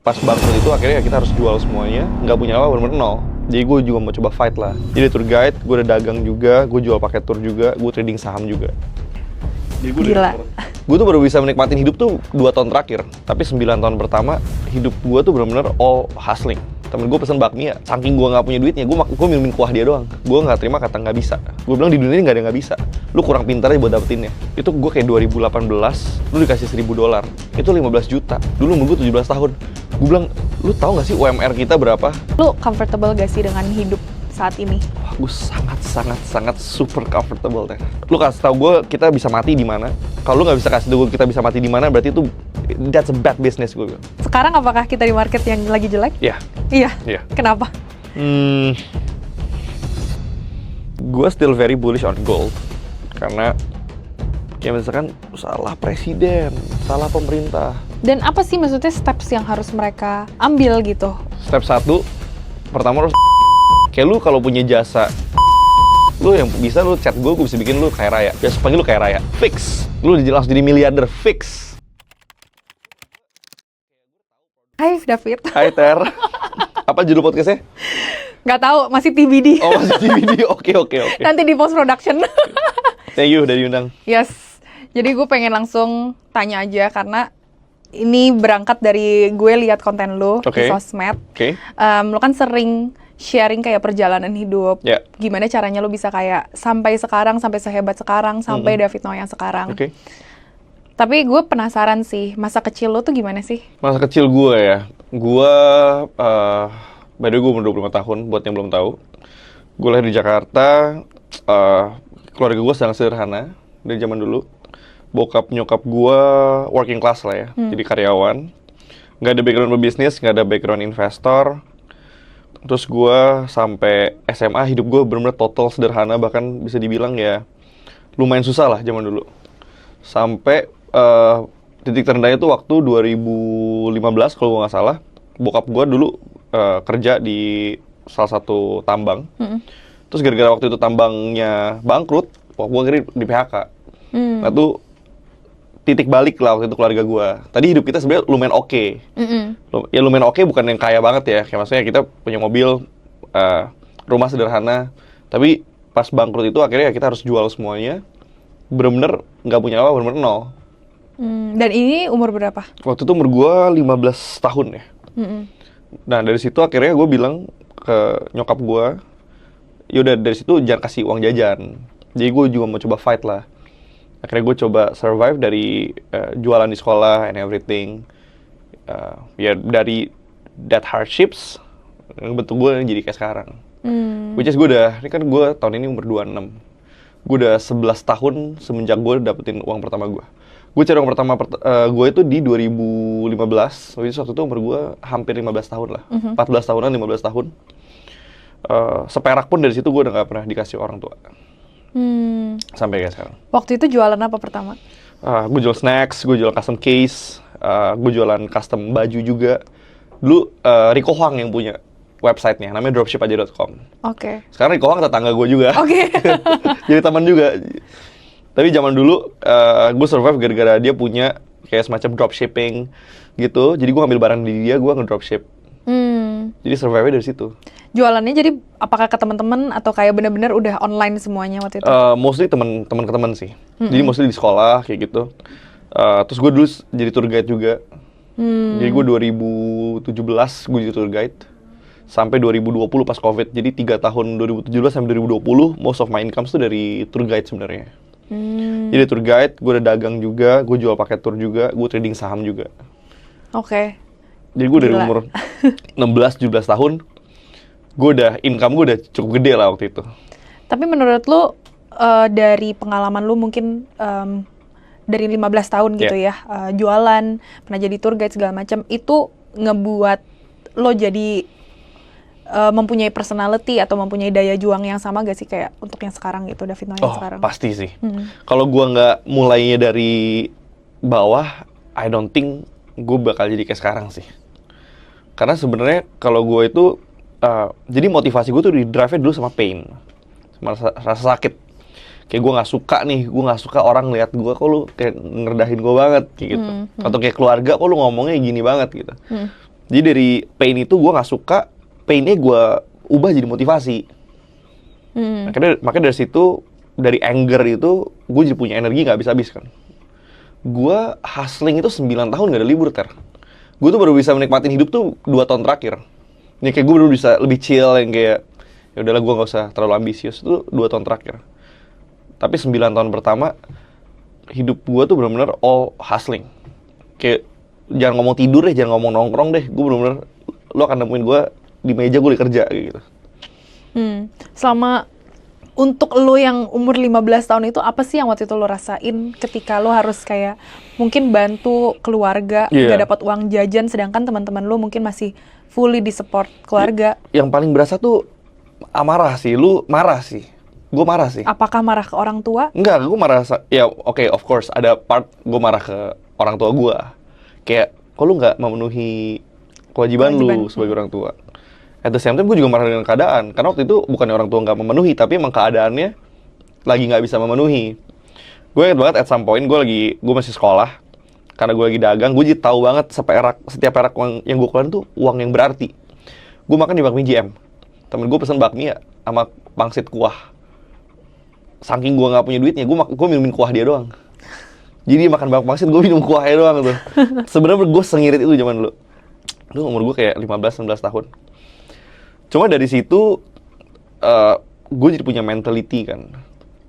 Pas bangkrut itu akhirnya kita harus jual semuanya, nggak punya apa bener-bener nol. Jadi gue juga mau coba fight lah. Jadi tour guide, gue udah dagang juga, gue jual paket tour juga, gue trading saham juga. Jadi Gila. Gue tuh baru bisa menikmatin hidup tuh 2 tahun terakhir. Tapi 9 tahun pertama, hidup gue tuh bener-bener all hustling. Temen gue pesen bakmi ya, saking gue nggak punya duitnya, gue minumin kuah dia doang. Gue nggak terima kata nggak bisa. Gue bilang di dunia ini nggak ada yang nggak bisa. Lu kurang pintar aja buat dapetinnya. Itu gue kayak 2018, lu dikasih $1.000. Itu 15 juta. Dulu umur gue 17 tahun. Gue bilang, lu tahu nggak sih UMR kita berapa? Lu comfortable gak sih dengan hidup saat ini? Wah, gue sangat super comfortable deh. Lu kasih tau gue kita bisa mati di mana. Kalau lu nggak bisa kasih tau gue kita bisa mati di mana, berarti itu that's a bad business gue bilang. Sekarang apakah kita di market yang lagi jelek? Iya. Iya. Iya. Kenapa? Gue still very bullish on gold karena kayak misalkan salah presiden, salah pemerintah. Dan apa sih maksudnya steps yang harus mereka ambil gitu? Step 1, pertama harus kayak lu kalau punya jasa, lu yang bisa lu chat gue bisa bikin lu kaya raya. Besok pagi lu kaya raya, fix. Lu langsung jadi miliarder, fix. Hai David. Hai Ter. Apa judul podcastnya? Nggak tahu, masih TBD. Oh, masih di video. Oke. Nanti di post production. Thank you udah diundang. Yes. Jadi gue pengen langsung tanya aja karena ini berangkat dari gue lihat konten lu Oke. di sosmed. Oke. Lu kan sering sharing kayak perjalanan hidup. Ya. Gimana caranya lu bisa kayak sampai sekarang, sampai sehebat sekarang, sampai David Noh yang sekarang. Oke. Tapi gue penasaran sih, masa kecil lu tuh gimana sih? Masa kecil gue ya. Gue by the way gue umur 25 tahun buat yang belum tahu. Gue lahir di Jakarta. Keluarga gue sangat sederhana dari zaman dulu. Bokap nyokap gue working class lah ya, jadi karyawan. Nggak ada background berbisnis, nggak ada background investor. Terus gue sampai SMA hidup gue benar-benar total sederhana, bahkan bisa dibilang ya lumayan susah lah zaman dulu. Sampai titik terendahnya tuh waktu 2015 kalau gue nggak salah. Bokap gue dulu kerja di salah satu tambang. Terus gara-gara waktu itu tambangnya bangkrut, gue akhirnya di PHK. Nah tuh titik balik lah waktu itu keluarga gue. Tadi hidup kita sebenarnya lumayan oke. Ya lumayan oke bukan yang kaya banget ya. Kayak maksudnya kita punya mobil, rumah sederhana. Tapi pas bangkrut itu akhirnya kita harus jual semuanya. Bener-bener nggak punya apa, bener-bener nol. Dan ini umur berapa? Waktu itu umur gue 15 tahun ya. Nah dari situ akhirnya gue bilang ke nyokap gue, yaudah dari situ jangan kasih uang jajan. Jadi gue juga mau coba fight lah. Akhirnya gue coba survive dari jualan di sekolah and everything. Ya dari that hardships, bentuk gue jadi kayak sekarang. Which is ini kan gue tahun ini umur 26. Gue udah 11 tahun semenjak gue dapetin uang pertama gue. Gue cari uang pertama gue itu di 2015. Waktu itu umur gue hampir 15 tahun lah. 14 tahunan, 15 tahun. Seperak pun dari situ gue udah gak pernah dikasih orang tua. Sampai kayak sekarang. Waktu itu jualan apa pertama? Gue jual snacks, gue jual custom case, gue jualan custom baju juga. Dulu Rico Huang yang punya websitenya, namanya dropshipaja.com. Oke. Sekarang Rico Huang tetangga gue juga. Oke. Jadi teman juga. Tapi zaman dulu gue survive gara-gara dia punya kayak semacam dropshipping gitu. Jadi gue ngambil barang di dia, gue ngedropship. Jadi survive dari situ. Jualannya jadi apakah ke teman-teman atau kayak bener-bener udah online semuanya waktu itu? Mostly teman ke teman sih. Jadi mostly di sekolah kayak gitu. Terus gue dulu jadi tour guide juga. Jadi gue 2017 gue jadi tour guide sampai 2020 pas COVID. Jadi 3 tahun 2017 sampai 2020 most of my income tuh dari tour guide sebenarnya. Jadi tour guide, gue udah dagang juga, gue jual paket tour juga, gue trading saham juga. Oke. Jadi gue dari Gila. umur 16-17 tahun, income gue udah cukup gede lah waktu itu. Tapi menurut lu dari pengalaman lu mungkin dari 15 tahun gitu ya, jualan, pernah jadi tour guide segala macam, itu ngebuat lo jadi mempunyai personality atau mempunyai daya juang yang sama gak sih kayak untuk yang sekarang gitu, David Noh yang sekarang? Pasti sih. Kalau gue nggak mulainya dari bawah, I don't think gue bakal jadi kayak sekarang sih. Karena sebenarnya kalau gue itu, jadi motivasi gue tuh di drive-nya dulu sama pain, sama rasa sakit. Kayak gue nggak suka orang lihat gue, kok lu kayak ngerendahin gue banget, kayak gitu. Atau kayak keluarga, kok lu ngomongnya gini banget gitu. Jadi dari pain itu gue nggak suka, painnya gue ubah jadi motivasi. Makanya dari situ, dari anger itu, gue jadi punya energi nggak habis-habis kan. Gue hustling itu 9 tahun nggak ada libur, Ter. Gue tuh baru bisa menikmatin hidup tuh 2 tahun terakhir. Ini kayak gue baru bisa lebih chill, yang kayak ya udahlah gue nggak usah terlalu ambisius, itu 2 tahun terakhir. Tapi 9 tahun pertama, hidup gue tuh benar-benar all hustling. Kayak jangan ngomong tidur deh, jangan ngomong nongkrong deh. Gue benar-benar, lo akan nemuin gue di meja gue kerja kayak gitu. Selama untuk lo yang umur 15 tahun itu, apa sih yang waktu itu lo rasain ketika lo harus kayak mungkin bantu keluarga, nggak dapat uang jajan, sedangkan teman-teman lo mungkin masih fully di support keluarga? Yang paling berasa tuh amarah sih, lu marah sih. Gue marah sih. Apakah marah ke orang tua? Enggak, gue marah, ya oke, of course, ada part gue marah ke orang tua gue. Kayak, kok lu nggak memenuhi kewajiban lu sebagai orang tua. At the same time, gue juga marah dengan keadaan. Karena waktu itu bukannya orang tua nggak memenuhi, tapi emang keadaannya lagi nggak bisa memenuhi. Gue inget banget at some point, gue masih sekolah. Karena gue lagi dagang, gue jadi tahu banget setiap perak yang gue keluarin tuh uang yang berarti. Gue makan di bakmi GM. Temen gue pesen bakmi sama pangsit kuah. Saking gue nggak punya duitnya, gue minumin kuah dia doang. Jadi makan bakmi pangsit, gue minum kuahnya doang tuh. Sebenarnya gue sengirit itu zaman dulu. Dulu umur gue kayak 15-16 tahun. Cuma dari situ, gue jadi punya mentality kan.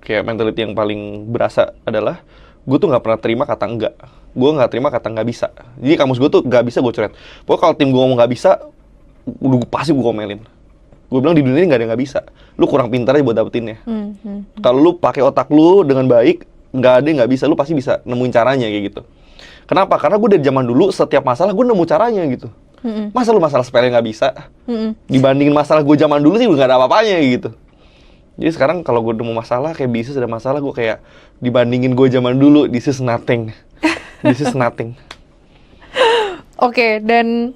Kayak mentality yang paling berasa adalah, gue tuh nggak pernah terima kata enggak. Gue nggak terima kata nggak bisa. Jadi kamus gue tuh nggak bisa gue coret. Pokoknya kalau tim gue ngomong nggak bisa, pasti gue komelin. Gue bilang di dunia ini nggak ada yang nggak bisa. Lu kurang pintar aja buat dapetinnya. Kalau lu pakai otak lu dengan baik, nggak ada yang nggak bisa. Lu pasti bisa nemuin caranya kayak gitu. Kenapa? Karena gue dari zaman dulu setiap masalah gue nemu caranya gitu. Masa lu masalah sepele nggak bisa? Dibandingin masalah gue zaman dulu sih nggak ada apa-apanya gitu. Jadi sekarang kalau gue nemu masalah kayak bisnis ada masalah, gue kayak dibandingin gue zaman dulu, this is nothing. This is nothing. Oke, dan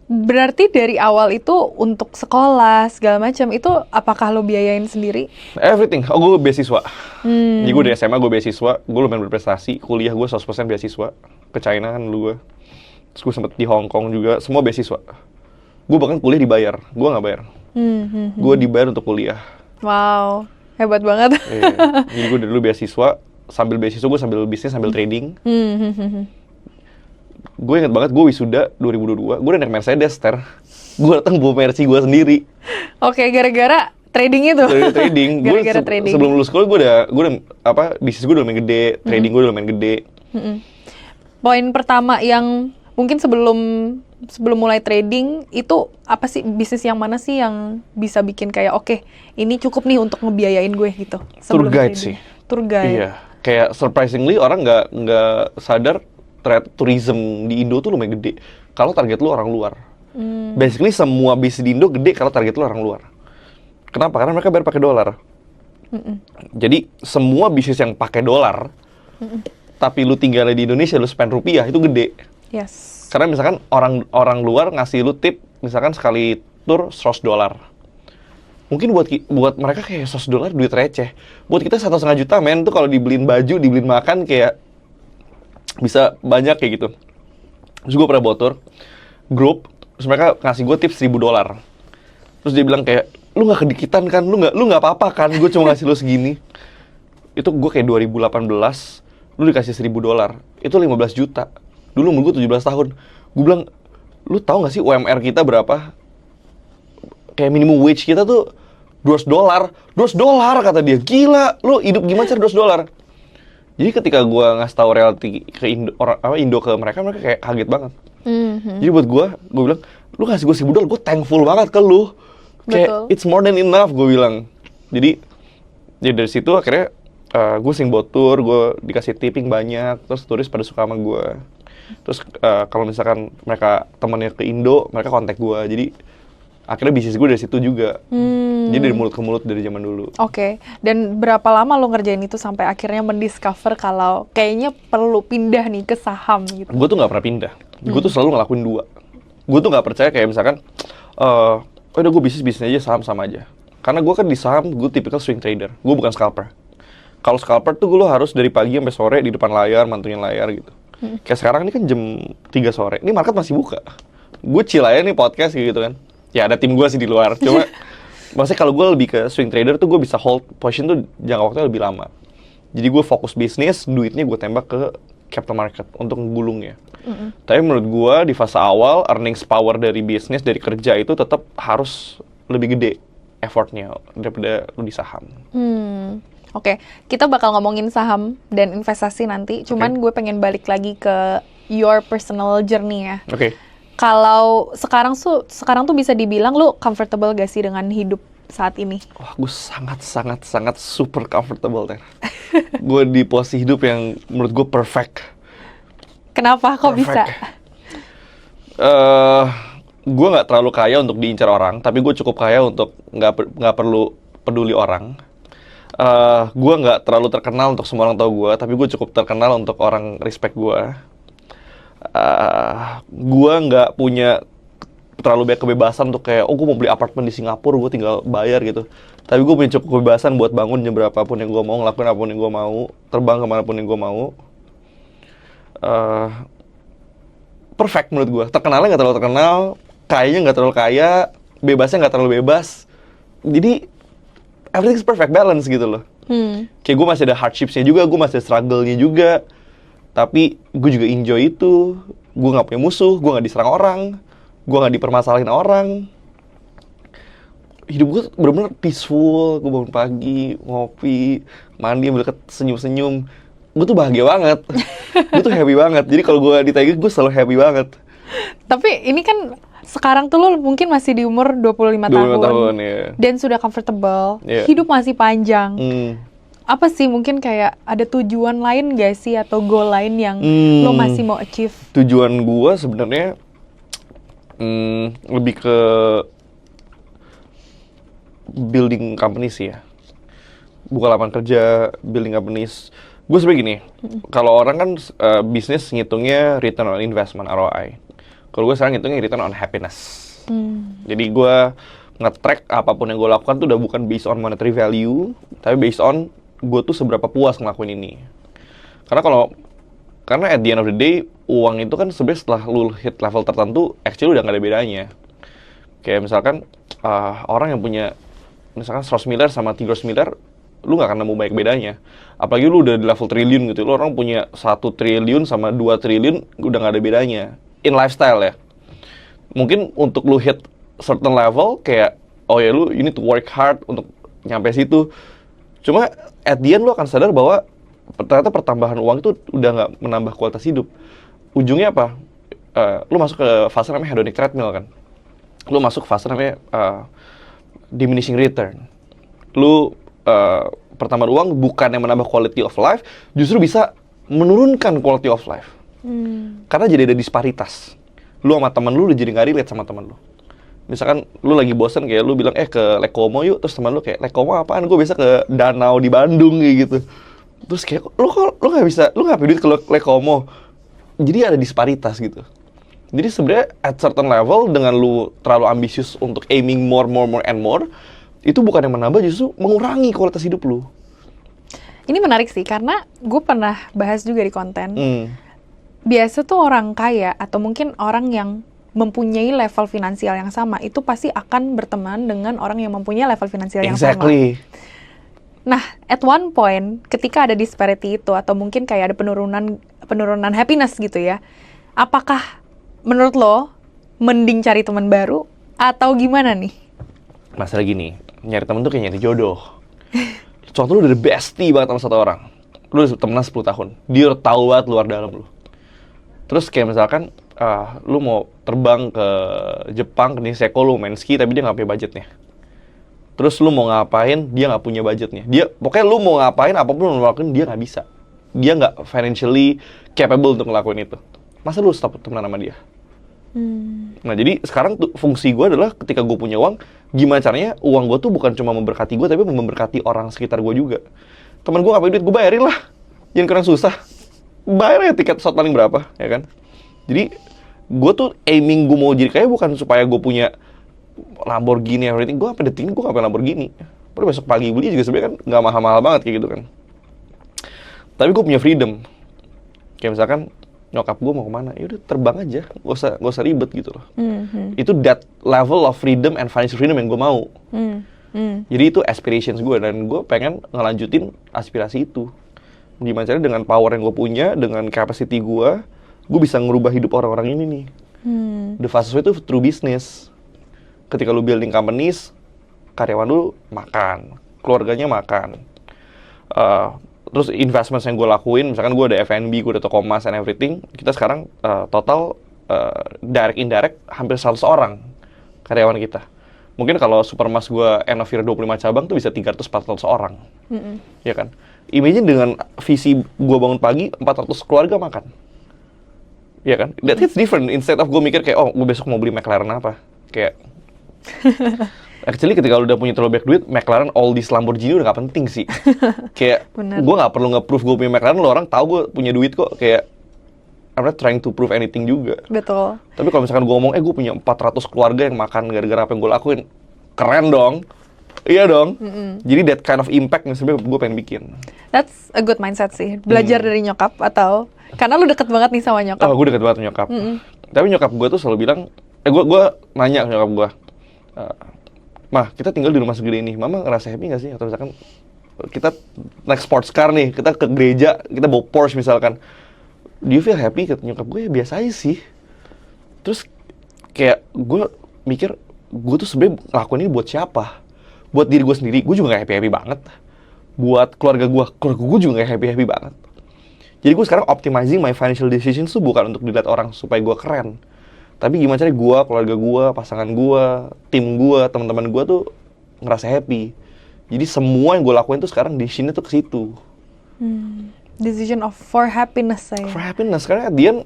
berarti dari awal itu untuk sekolah segala macam itu apakah lo biayain sendiri? Everything. Oh, gue beasiswa. Jadi gue dari SMA gue beasiswa, gue lumayan berprestasi. Kuliah gue 100% beasiswa. Ke China kan dulu gue. Terus gue sempet di Hong Kong juga, semua beasiswa. Gue bahkan kuliah dibayar, gue nggak bayar. Gue dibayar untuk kuliah. Wow, hebat banget. Jadi gue dari dulu beasiswa gue sambil bisnis, sambil trading. Gue inget banget, gue wisuda 2022, gue udah naik Mercedes, Ter. Gue datang bawa Mercy gue sendiri. Oke, gara-gara trading itu? Trading. Gara-gara trading. Sebelum lulus sekolah, gue udah bisnis gue udah lumayan gede, trading gue udah lumayan gede. Poin pertama yang mungkin sebelum mulai trading, itu apa sih, bisnis yang mana sih yang bisa bikin kayak, oke, ini cukup nih untuk ngebiayain gue gitu? Tour guide sih. Tour guide. Iya, kayak surprisingly orang nggak sadar tourism di Indo tuh lumayan gede kalau target lu orang luar. Basically semua bisnis di Indo gede kalau target lu orang luar. Kenapa? Karena mereka bayar pakai dolar. Jadi semua bisnis yang pakai dolar, tapi lu tinggalnya di Indonesia, lu spend rupiah, itu gede. Yes. Karena misalkan orang luar ngasih lu tip, misalkan sekali tur $100. Mungkin buat mereka kayak $100 duit receh. Buat kita 1,5 juta, men, tuh kalau dibeliin baju, dibeliin makan kayak bisa banyak kayak gitu. Terus gue pernah bawa tur grup, terus mereka ngasih gue tips $1.000. Terus dia bilang kayak, lu nggak kedikitan kan, lu nggak apa-apa kan, gue cuma ngasih lu segini. Itu gue kayak 2018, lu dikasih $1.000, itu 15 juta. Dulu umur gue 17 tahun. Gue bilang, lu tahu nggak sih UMR kita berapa? Kayak minimum wage kita tuh $200 kata dia. Gila, lu hidup gimana cara $200? Jadi ketika gue ngasih tahu reality ke Indo ke mereka kayak kaget banget. Jadi buat gue bilang, lu ngasih gue $1.000, gue thankful banget ke lu. Kayak, betul, it's more than enough, gue bilang. Jadi dari situ akhirnya gue sering bawa tour, gue dikasih tipping banyak, terus turis pada suka sama gue. Terus kalau misalkan mereka temannya ke Indo, mereka kontak gue. Jadi akhirnya bisnis gue dari situ juga. Jadi dari mulut ke mulut dari zaman dulu. Oke. Dan berapa lama lo ngerjain itu sampai akhirnya mendiscover kalau kayaknya perlu pindah nih ke saham gitu? Gue tuh nggak pernah pindah. Gue tuh selalu ngelakuin dua. Gue tuh nggak percaya kayak misalkan, udah gue bisnis aja, saham sama aja. Karena gue kan di saham, gue tipikal swing trader. Gue bukan scalper. Kalau scalper tuh lo harus dari pagi sampai sore di depan layar, mantengin layar gitu. Kayak sekarang ini kan jam 3 sore, ini market masih buka. gue chill aja nih podcast kayak gitu kan. Ya ada tim gue sih di luar, cuma maksudnya kalau gue lebih ke swing trader tuh gue bisa hold position tuh jangka waktunya lebih lama. Jadi gue fokus bisnis, duitnya gue tembak ke capital market untuk menggulungnya. Tapi menurut gue di fase awal earnings power dari bisnis, dari kerja itu tetap harus lebih gede effortnya daripada lu di saham. Oke, kita bakal ngomongin saham dan investasi nanti. Cuman gue pengen balik lagi ke your personal journey ya. Oke. Kalau sekarang tuh bisa dibilang lu comfortable gak sih dengan hidup saat ini? Wah, gue sangat super comfortable, Ter. Gue di posisi hidup yang menurut gue perfect. Kenapa? Kok bisa? Gue nggak terlalu kaya untuk diincar orang, tapi gue cukup kaya untuk nggak perlu peduli orang. Gue nggak terlalu terkenal untuk semua orang tahu gue, tapi gue cukup terkenal untuk orang respect gue. Gue nggak punya terlalu banyak kebebasan untuk kayak, gue mau beli apartemen di Singapura, gue tinggal bayar gitu. Tapi gue punya cukup kebebasan buat bangun jam berapapun yang gue mau, ngelakuin apapun yang gue mau, terbang kemanapun yang gue mau. Perfect menurut gue. Terkenalnya nggak terlalu terkenal, kayanya nggak terlalu kaya, bebasnya nggak terlalu bebas. Jadi everything's perfect balance gitu loh. Kayak gue masih ada hardships-nya juga, gue masih ada struggle-nya juga. Tapi gue juga enjoy itu. Gue nggak punya musuh, gue nggak diserang orang, gue nggak dipermasalahin orang. Hidup gue bener-bener peaceful. Gue bangun pagi, ngopi, mandi, ambil deket, senyum-senyum. Gue tuh bahagia banget. Gue tuh happy banget. Jadi kalau gue ditanya, gue selalu happy banget. Tapi ini kan sekarang tuh lo mungkin masih di umur 25 tahun. Ya. Dan sudah comfortable. Yeah. Hidup masih panjang. Apa sih mungkin kayak ada tujuan lain gak sih atau goal lain yang lo masih mau achieve? Tujuan gue sebenarnya lebih ke building companies ya. Buka lapangan kerja, building companies. Gue sebenarnya gini, kalau orang kan bisnis ngitungnya return on investment, ROI. Kalau gue sekarang ngitungnya return on happiness. Jadi gue nge-track apapun yang gue lakukan tuh udah bukan based on monetary value, tapi based on gue tuh seberapa puas ngelakuin ini. Karena at the end of the day, uang itu kan sebenarnya setelah lu hit level tertentu, actually udah nggak ada bedanya. Kayak misalkan orang yang punya misalkan 100 miliar sama 300 miliar, lu nggak akan nemu banyak bedanya. Apalagi lu udah di level triliun gitu, lu orang punya 1 triliun sama 2 triliun udah nggak ada bedanya. In lifestyle ya. Mungkin untuk lu hit certain level kayak, oh ya lu you need to work hard untuk nyampe situ. Cuma at the end lu akan sadar bahwa ternyata pertambahan uang itu udah nggak menambah kualitas hidup. Ujungnya apa? Lu masuk ke fase namanya hedonic treadmill kan. Lu masuk ke fase namanya diminishing return. Lu pertambahan uang bukan yang menambah quality of life, justru bisa menurunkan quality of life. Karena jadi ada disparitas. Lu sama teman lu udah jadi nggak relate sama teman lu. Misalkan lu lagi bosen kayak lu bilang ke Lake Como yuk, terus teman lu kayak Lake Como apaan? Gue biasa ke danau di Bandung kayak gitu. Terus kayak lu nggak bisa, lu nggak duit ke Lake Como. Jadi ada disparitas gitu. Jadi sebenarnya at certain level dengan lu terlalu ambisius untuk aiming more and more, itu bukan yang menambah, justru mengurangi kualitas hidup lu. Ini menarik sih, karena gue pernah bahas juga di konten. Biasa tuh orang kaya, atau mungkin orang yang mempunyai level finansial yang sama, itu pasti akan berteman dengan orang yang mempunyai level finansial yang sama. Nah, at one point, ketika ada disparity itu, atau mungkin kayak ada penurunan happiness gitu ya, apakah menurut lo, mending cari teman baru, atau gimana nih? Masalah gini, nyari temen tuh kayak nyari jodoh. Contoh lu udah bestie banget sama satu orang. Lu udah temenan 10 tahun. Dia udah tahu banget luar dalam lu. Terus kayak misalkan, lu mau terbang ke Jepang, ke Niseko, lu main ski, tapi dia nggak punya budgetnya. Terus lu mau ngapain, dia nggak punya budgetnya. Pokoknya lu mau ngapain, apapun lu lakuin, dia nggak bisa. Dia nggak financially capable untuk ngelakuin itu. Masa lu stop temenan sama dia? Nah jadi sekarang fungsi gue adalah ketika gue punya uang, gimana caranya uang gue tuh bukan cuma memberkati gue, tapi memberkati orang sekitar gue juga. Temen gue nggak punya duit, gue bayarin lah. Jangan kurang susah. Bayar ya tiket pesawat paling berapa, ya kan? Jadi gue tuh aiming gue mau jadi kaya bukan supaya gue punya Lamborghini everything. Gue sampai detik ini gue nggak punya Lamborghini. Padahal besok pagi beli juga sebenarnya kan nggak mahal-mahal banget kayak gitu kan. Tapi gue punya freedom. Kayak misalkan nyokap gue mau kemana, ya udah terbang aja, gak usah ribet gitu loh. Mhm. Itu that level of freedom and financial freedom yang gue mau. Jadi itu aspirations gue, dan gue pengen ngelanjutin aspirasi itu. Gimana caranya dengan power yang gue punya, dengan capacity gue bisa ngerubah hidup orang-orang ini nih. The fastest way itu through business. Ketika lu building companies, karyawan lu makan, keluarganya makan. Terus investments yang gue lakuin, misalkan gue ada F&B, gue ada toko emas and everything, kita sekarang total direct indirect hampir 100 orang karyawan kita. Mungkin kalau Supermas gue end of year 25 cabang tuh bisa 300-400 orang. Ya kan? Imagine dengan visi gue bangun pagi, 400 keluarga makan. Ya kan? That hits different. Instead of gue mikir kayak, oh gue besok mau beli McLaren apa. Kayak, actually ketika lu udah punya terlalu banyak duit, McLaren all this Lamborghini udah gak penting sih. Kayak, Bener. gue gak perlu nge-proof gue punya McLaren, lo orang tahu gue punya duit kok. Kayak, I'm not trying to prove anything juga. Betul. Tapi kalau misalkan gue ngomong, gue punya 400 keluarga yang makan gara-gara apa yang gue lakuin, keren dong. Iya dong. Jadi that kind of impact yang sebenarnya gue pengen bikin. That's a good mindset sih. Belajar dari nyokap atau karena lu deket banget nih sama nyokap. Oh, gue deket banget sama nyokap. Tapi nyokap gue tuh selalu bilang, gue nanya ke nyokap gue, Mah, kita tinggal di rumah segede ini, Mama ngerasa happy gak sih? Atau misalkan kita naik sports car nih, kita ke gereja, kita bawa Porsche misalkan. Do you feel happy? Kata nyokap gue, ya biasa aja sih. Terus kayak gue mikir, gue tuh sebenarnya ngelakuin ini buat siapa? Buat diri gue sendiri, gue juga gak happy-happy banget. Buat keluarga gue juga gak happy-happy banget. Jadi gue sekarang optimizing my financial decisions tuh bukan untuk dilihat orang supaya gue keren. Tapi gimana caranya gue, keluarga gue, pasangan gue, tim gue, teman-teman gue tuh ngerasa happy. Jadi semua yang gue lakuin tuh sekarang decisionnya tuh ke situ. Decision of for happiness saya. For happiness, karena at the end,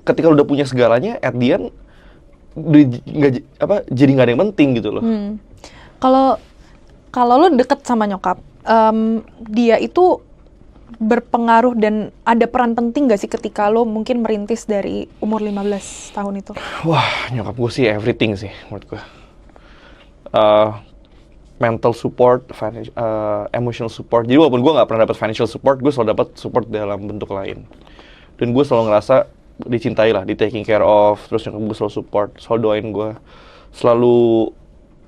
ketika lu udah punya segalanya, at the end, jadi nggak ada yang penting gitu loh. Kalau lo deket sama nyokap, dia itu berpengaruh dan ada peran penting gak sih ketika lo mungkin merintis dari umur 15 tahun itu? Wah, nyokap gue sih everything sih menurut gue. Mental support, emotional support. Jadi walaupun gue nggak pernah dapat financial support, gue selalu dapat support dalam bentuk lain. Dan gue selalu ngerasa dicintai lah, di taking care of. Terus nyokap gue selalu support, selalu doain gue. Selalu,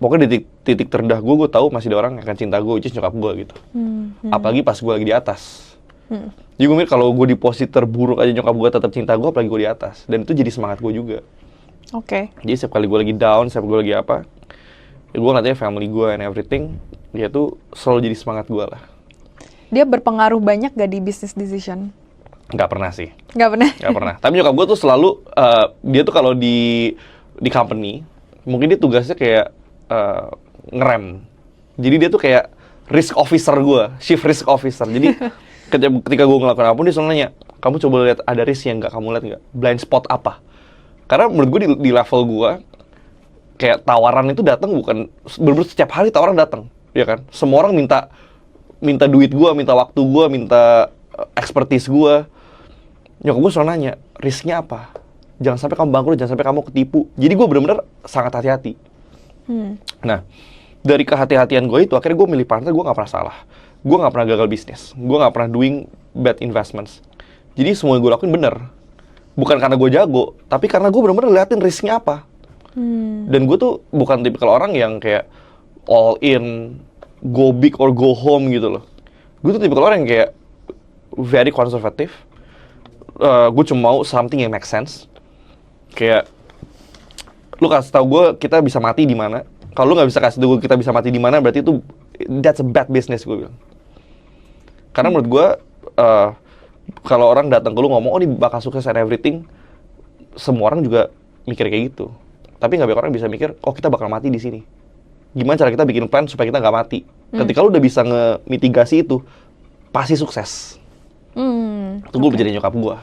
pokoknya di titik terendah gue tahu masih ada orang yang akan cinta gue, which is nyokap gue gitu. Apalagi pas gue lagi di atas. Jadi gue mikir kalau gue di posisi terburuk aja nyokap gue tetap cinta gue, apalagi gue di atas. Dan itu jadi semangat gue juga. Oke. Jadi setiap kali gue lagi down, setiap gue lagi apa, ya gue ngeliatnya family gue and everything, dia tuh selalu jadi semangat gue lah. Dia berpengaruh banyak gak di business decision? Nggak pernah sih. Nggak pernah? Nggak pernah. Tapi nyokap gue tuh selalu, dia tuh kalau di company, mungkin dia tugasnya kayak ngerem. Jadi dia tuh kayak risk officer gue, chief risk officer. Jadi ketika gue ngelakuin apapun, dia selalu nanya, kamu coba lihat ada risk yang nggak kamu lihat nggak? Blind spot apa? Karena menurut gue di level gue, kayak tawaran itu datang bukan bener-bener setiap hari tawaran datang, ya kan? Semua orang minta duit gue, minta waktu gue, minta expertise gue. Nyokap gue selalu nanya, risknya apa? Jangan sampai kamu bangkrut, jangan sampai kamu ketipu. Jadi gue bener-bener sangat hati-hati. Nah, dari kehati-hatian gue itu, akhirnya gue milih partner, gue nggak pernah salah. Gue nggak pernah gagal bisnis. Gue nggak pernah doing bad investments. Jadi semua yang gue lakuin bener. Bukan karena gue jago, tapi karena gue bener-bener liatin risknya apa. Dan gue tuh bukan tipikal orang yang kayak all in, go big or go home gitu loh. Gue tuh tipikal orang yang kayak very conservative. Gue cuma mau something yang make sense. Kayak lu kasih tau gue kita bisa mati di mana. Kalau lu nggak bisa kasih tau gue kita bisa mati di mana, berarti itu that's a bad business, gue bilang. Karena menurut gue kalau orang datang ke lu ngomong, oh ini bakal sukses and everything, semua orang juga mikir kayak gitu. Tapi nggak banyak orang bisa mikir, oh kita bakal mati di sini. Gimana cara kita bikin plan supaya kita nggak mati? Ketika lu udah bisa nge-mitigasi itu, pasti sukses. Itu gue jadi nyokap gue.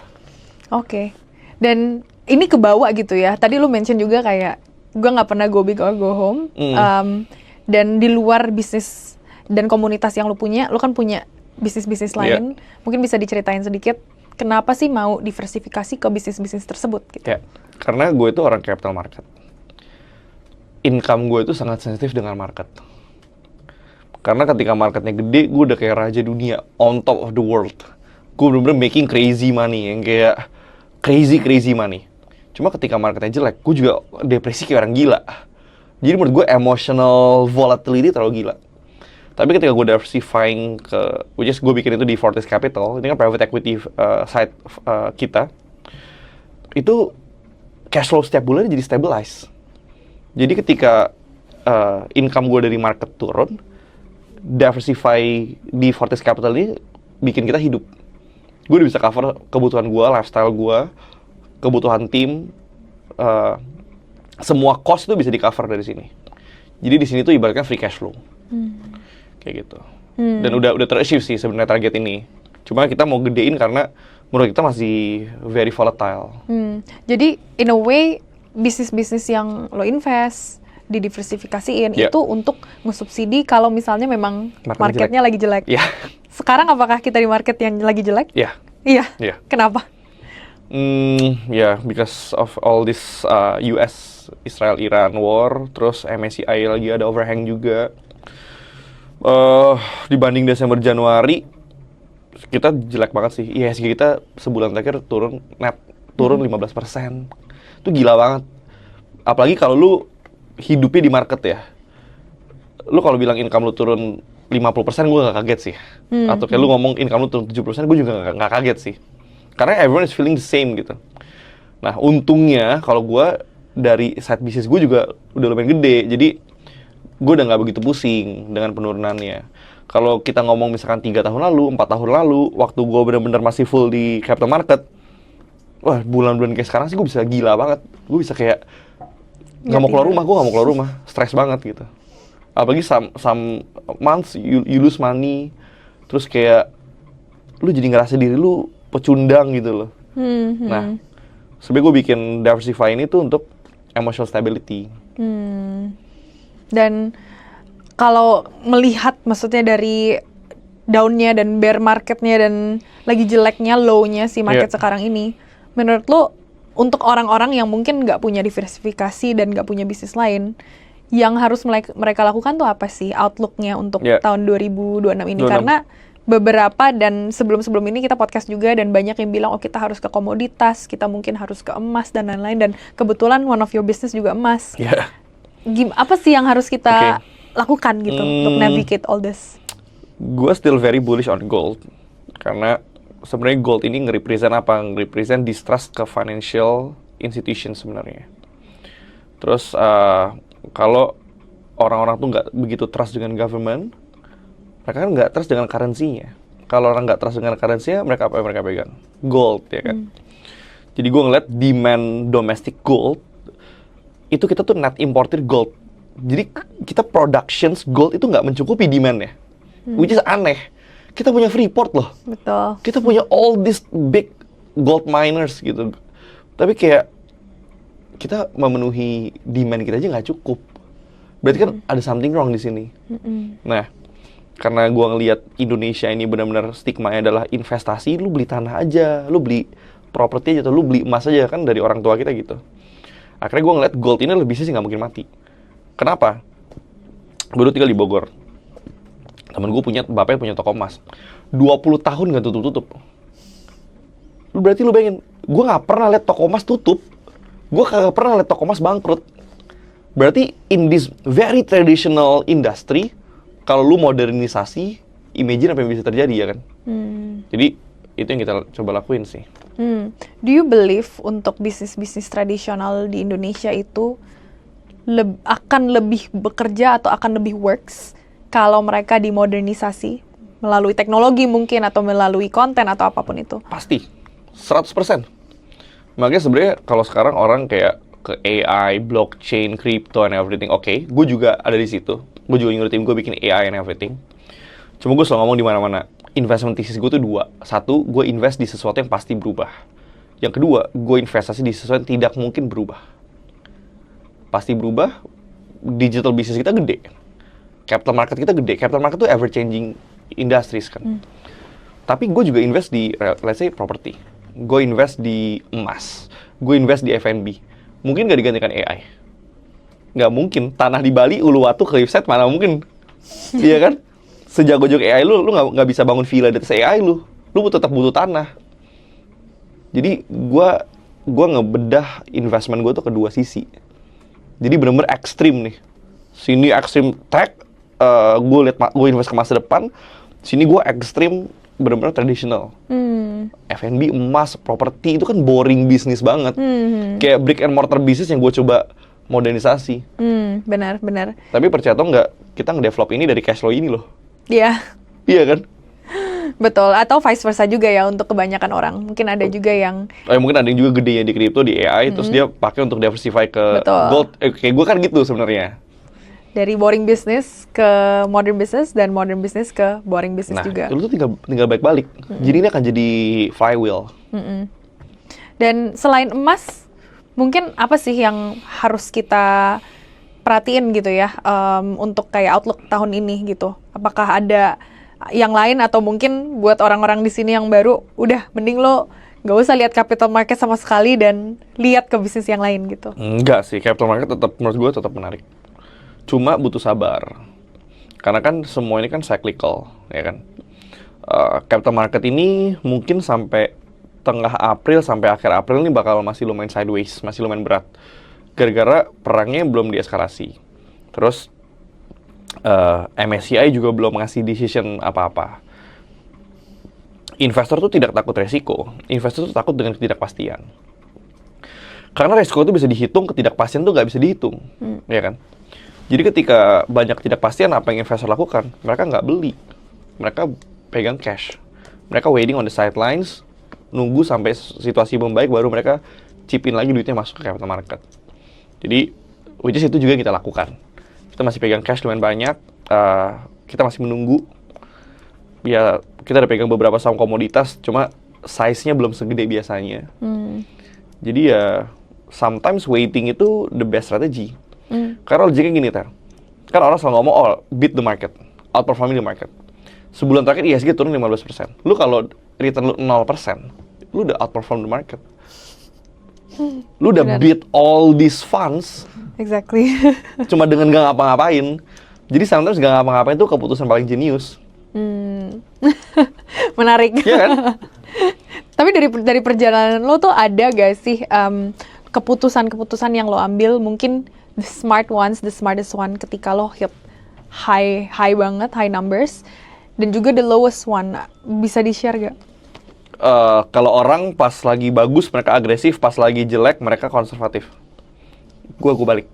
Oke. Dan ini kebawa gitu ya. Tadi lu mention juga kayak, gue nggak pernah go big or go home. Dan di luar bisnis dan komunitas yang lu kan punya bisnis-bisnis lain. Mungkin bisa diceritain sedikit, kenapa sih mau diversifikasi ke bisnis-bisnis tersebut? Gitu. Ya, karena gue itu orang capital market. Income gue itu sangat sensitif dengan market. Karena ketika marketnya gede, gue udah kayak raja dunia, on top of the world. Gue bener-bener making crazy money, yang kayak crazy money. Cuma ketika marketnya jelek, gue juga depresi kayak orang gila. Jadi menurut gue emotional volatility terlalu gila. Tapi ketika gue diversifying which is gue bikin itu di Fortis Capital, ini kan private equity side kita, itu cash flow setiap bulan jadi stabilize. Jadi ketika income gue dari market turun, diversify di Fortis Capital ini bikin kita hidup. Gue udah bisa cover kebutuhan gue, lifestyle gue, kebutuhan tim, semua cost itu bisa di cover dari sini. Jadi di sini tuh ibaratnya free cash flow, kayak gitu. Dan udah ter-achieve sih sebenarnya target ini. Cuma kita mau gedein karena menurut kita masih very volatile. Jadi in a way bisnis-bisnis yang lo invest didiversifikasiin itu untuk ngesubsidi kalau misalnya memang marketnya lagi jelek. Iya. Sekarang apakah kita di market yang lagi jelek? Iya. Iya. Kenapa? Because of all this US Israel-Iran war, terus MSCI lagi ada overhang juga. Dibanding Desember Januari, kita jelek banget sih. IHSG kita sebulan terakhir turun 15%. Itu gila banget. Apalagi kalau lu hidupnya di market ya. Lu kalau bilang income lu turun 50%, gue gak kaget sih. Atau kayak lu ngomong income lu turun 70%, gue juga gak kaget sih. Karena everyone is feeling the same gitu. Nah, untungnya kalau gue dari side business gue juga udah lumayan gede. Jadi gue udah gak begitu pusing dengan penurunannya. Kalau kita ngomong misalkan 3 tahun lalu, 4 tahun lalu, waktu gue bener-bener masih full di capital market, wah bulan-bulan kayak sekarang sih gue bisa gila banget. Gue bisa kayak gue gak mau keluar rumah, stres banget gitu. Apalagi some months you lose money, terus kayak lu jadi ngerasa diri lu pecundang gitu loh. Nah, sebenarnya gue bikin diversify ini tuh untuk emotional stability. Dan kalau melihat maksudnya dari down-nya dan bear marketnya dan lagi jeleknya, low-nya si market sekarang ini, menurut lo untuk orang-orang yang mungkin nggak punya diversifikasi dan nggak punya bisnis lain, yang harus mereka lakukan tuh apa sih outlook-nya untuk tahun 2026 ini? Karena beberapa dan sebelum-sebelum ini kita podcast juga dan banyak yang bilang, oh kita harus ke komoditas, kita mungkin harus ke emas dan lain-lain, dan kebetulan one of your business juga emas. Apa sih yang harus kita lakukan gitu untuk navigate all this? Gue still very bullish on gold, karena sebenarnya gold ini nge-represent apa? Nge-represent distrust ke financial institution sebenarnya. Terus kalau orang-orang tuh nggak begitu trust dengan government, mereka kan nggak trust dengan currency-nya. Kalau orang nggak trust dengan currency-nya, mereka apa yang mereka pegang? Gold, ya kan? Jadi gue ngeliat demand domestic gold, itu kita tuh net importer gold. Jadi kita productions gold itu nggak mencukupi demand-nya. Which is aneh. Kita punya Freeport loh. Betul. Kita punya all these big gold miners gitu. Tapi kayak kita memenuhi demand kita aja nggak cukup. Berarti kan ada something wrong di sini. Nah, karena gua ngelihat Indonesia ini benar-benar stigma-nya adalah investasi, lu beli tanah aja, lu beli properti aja, atau lu beli emas aja kan dari orang tua kita gitu. Akhirnya gua ngeliat gold ini lebih sih nggak mungkin mati. Kenapa? Gue dulu tinggal di Bogor. Temen gue bapaknya punya toko emas. 20 tahun nggak tutup-tutup. Berarti lu bayangin, gue nggak pernah lihat toko emas tutup. Gue kagak pernah lihat toko emas bangkrut. Berarti in this very traditional industry, kalau lu modernisasi, imagine apa yang bisa terjadi ya kan? Jadi itu yang kita coba lakuin sih. Do you believe untuk bisnis-bisnis tradisional di Indonesia itu akan lebih bekerja atau akan lebih works kalau mereka dimodernisasi melalui teknologi mungkin atau melalui konten atau apapun itu? Pasti, 100%. Makanya sebenarnya kalau sekarang orang kayak ke AI, blockchain, crypto, and everything, oke, gue juga ada di situ. Gue juga nyuruh tim gue bikin AI and everything. Cuma gue selalu ngomong di mana-mana, investment thesis gue tuh dua. Satu, gue invest di sesuatu yang pasti berubah. Yang kedua, gue investasi di sesuatu yang tidak mungkin berubah. Pasti berubah, digital business kita gede. Capital market kita gede. Capital market tuh ever-changing industries kan. Tapi gue juga invest di, let's say, property. Gue invest di emas. Gue invest di F&B. Mungkin gak digantikan AI. Nggak mungkin. Tanah di Bali, Uluwatu, Cliffside, mana mungkin. Iya kan? Sejago-jago AI lu nggak bisa bangun villa di atas AI lu. Lu tetap butuh tanah. Jadi gua ngebedah investment gue tuh ke dua sisi. Jadi bener-bener ekstrim nih. Sini ekstrim tech, gue invest ke masa depan. Sini gue ekstrim bener-bener tradisional. F&B, emas, properti itu kan boring bisnis banget. Kayak brick and mortar bisnis yang gue coba modernisasi. Benar. Tapi percaya atau enggak, kita ngedevelop ini dari cash flow ini loh. Iya. Iya kan? Betul, atau vice versa juga ya untuk kebanyakan orang. Mungkin ada juga yang Mungkin ada yang juga gede ya di kripto, di AI, terus dia pakai untuk diversify ke Betul. gold. Kayak gue kan gitu sebenarnya. dari boring business ke modern business dan modern business ke boring business Nah, juga. lu tuh tinggal balik-balik. Jadi ini akan jadi flywheel. Dan selain emas, mungkin apa sih yang harus kita perhatiin gitu ya untuk kayak outlook tahun ini gitu? Apakah ada yang lain atau mungkin buat orang-orang di sini yang baru, udah mending lo nggak usah lihat capital market sama sekali dan lihat ke bisnis yang lain gitu? Enggak sih, capital market tetap menurut gue tetap menarik. Cuma butuh sabar. Karena kan semua ini kan cyclical, ya kan? Capital market ini mungkin sampai tengah April sampai akhir April ini bakal masih lumayan sideways, masih lumayan berat. Gara-gara perangnya belum dieskalasi. Terus MSCI juga belum ngasih decision apa-apa. Investor tuh tidak takut resiko, investor tuh takut dengan ketidakpastian. Karena resiko itu bisa dihitung, ketidakpastian tuh nggak bisa dihitung, ya kan? Jadi ketika banyak ketidakpastian, apa yang investor lakukan? Mereka nggak beli, mereka pegang cash, mereka waiting on the sidelines, nunggu sampai situasi membaik baru mereka chipin lagi duitnya masuk ke capital market. Jadi, which is itu juga yang kita lakukan. Kita masih pegang cash lumayan banyak, kita masih menunggu. Ya, kita udah pegang beberapa saham komoditas, cuma size-nya belum segede biasanya. Jadi ya, sometimes waiting itu the best strategy. Karena logiknya gini, Ter. Kan orang selalu ngomong, beat the market, outperforming the market. Sebulan terakhir IHSG turun 15%. Lu kalau return lu 0%, lu udah outperform the market. Lu udah beat all these funds. Exactly. Cuma dengan gak ngapa-ngapain. Jadi sometimes gak ngapa-ngapain tuh keputusan paling jenius. Menarik. Iya kan? Tapi dari perjalanan lo tuh ada gak sih keputusan-keputusan yang lo ambil, mungkin the smart ones, the smartest one ketika lo hit high banget, high numbers, dan juga the lowest one, bisa di-share gak? Kalau orang pas lagi bagus mereka agresif, pas lagi jelek mereka konservatif. Gue balik.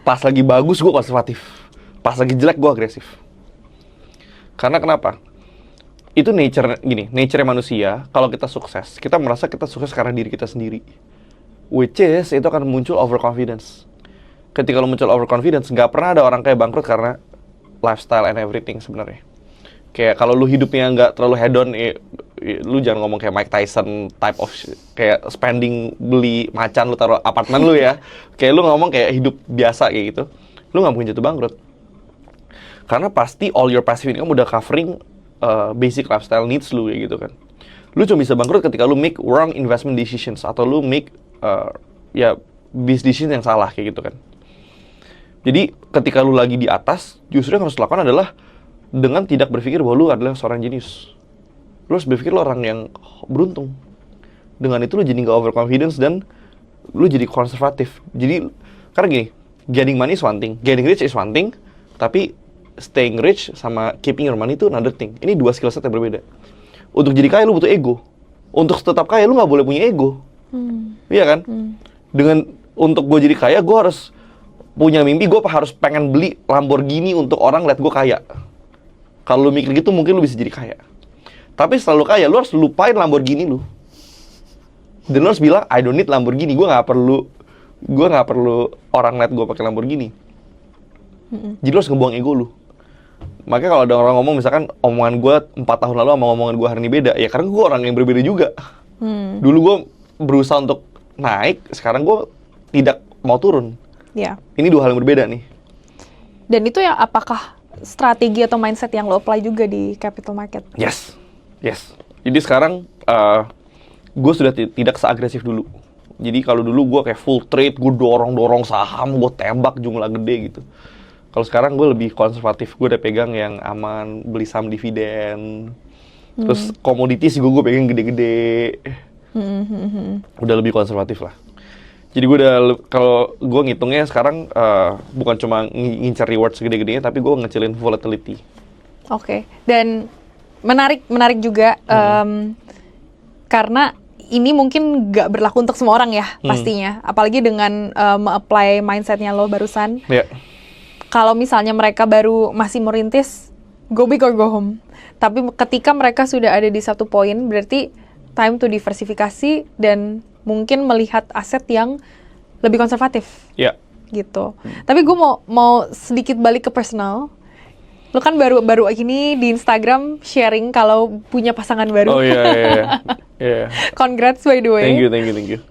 Pas lagi bagus gue konservatif, pas lagi jelek gue agresif. Karena kenapa? Itu nature manusia. Kalau kita sukses, kita merasa kita sukses karena diri kita sendiri. Which is, itu akan muncul overconfidence. Ketika lo muncul overconfidence, nggak pernah ada orang kayak bangkrut karena lifestyle and everything sebenarnya. Kayak kalau lu hidupnya nggak terlalu hedon, lu jangan ngomong kayak Mike Tyson type of kayak spending, beli macan lu taruh apartemen lu ya. Kayak lu ngomong kayak hidup biasa kayak gitu, lu nggak mungkin jatuh bangkrut. Karena pasti all your passive income udah covering basic lifestyle needs lu kayak gitu kan. Lu cuma bisa bangkrut ketika lu make wrong investment decisions atau lu make business decision yang salah kayak gitu kan. Jadi ketika lu lagi di atas, justru yang harus dilakukan adalah dengan tidak berpikir bahwa lu adalah seorang jenius. Lu harus berpikir lu orang yang beruntung. Dengan itu lu jadi nggak overconfidence dan lu jadi konservatif. Jadi karena gini, getting money is one thing, getting rich is one thing, tapi staying rich sama keeping your money itu another thing. Ini dua skill set yang berbeda. Untuk jadi kaya lu butuh ego. Untuk tetap kaya lu nggak boleh punya ego. Iya kan? Dengan untuk gue jadi kaya, gue harus punya mimpi, gue harus pengen beli Lamborghini untuk orang lihat gue kaya. Kalau lu mikir gitu, mungkin lu bisa jadi kaya. Tapi setelah lu kaya, lu harus lupain Lamborghini lu. Dan lu harus bilang, I don't need Lamborghini. Gue nggak perlu orang lihat gue pakai Lamborghini. Jadi lu harus ngebuang ego lu. Makanya kalau ada orang ngomong, misalkan omongan gue 4 tahun lalu sama omongan gue hari ini beda, ya karena gue orang yang berbeda juga. Dulu gue berusaha untuk naik, sekarang gue tidak mau turun. Ya. Ini dua hal yang berbeda nih. Dan itu ya apakah strategi atau mindset yang lo apply juga di capital market? Yes. Jadi sekarang gue sudah tidak seagresif dulu. Jadi kalau dulu gue kayak full trade, gue dorong saham, gue tembak jumlah gede gitu. Kalau sekarang gue lebih konservatif, gue udah pegang yang aman, beli saham dividen, Terus komoditi sih gue pengen gede-gede. Udah lebih konservatif lah. Jadi gue udah, kalau gue ngitungnya sekarang bukan cuma ngincar reward segede-gedenya, tapi gue ngecilin volatility. Oke. Dan menarik juga karena ini mungkin nggak berlaku untuk semua orang ya pastinya. Apalagi dengan me-apply mindsetnya lo barusan. Ya. Kalau misalnya mereka baru masih merintis, go big or go home. Tapi ketika mereka sudah ada di satu poin, berarti time to diversifikasi dan mungkin melihat aset yang lebih konservatif. Ya. Gitu. Tapi gue mau sedikit balik ke personal. Lo kan baru ini di Instagram sharing kalau punya pasangan baru. Oh iya. Congrats by the way. Thank you.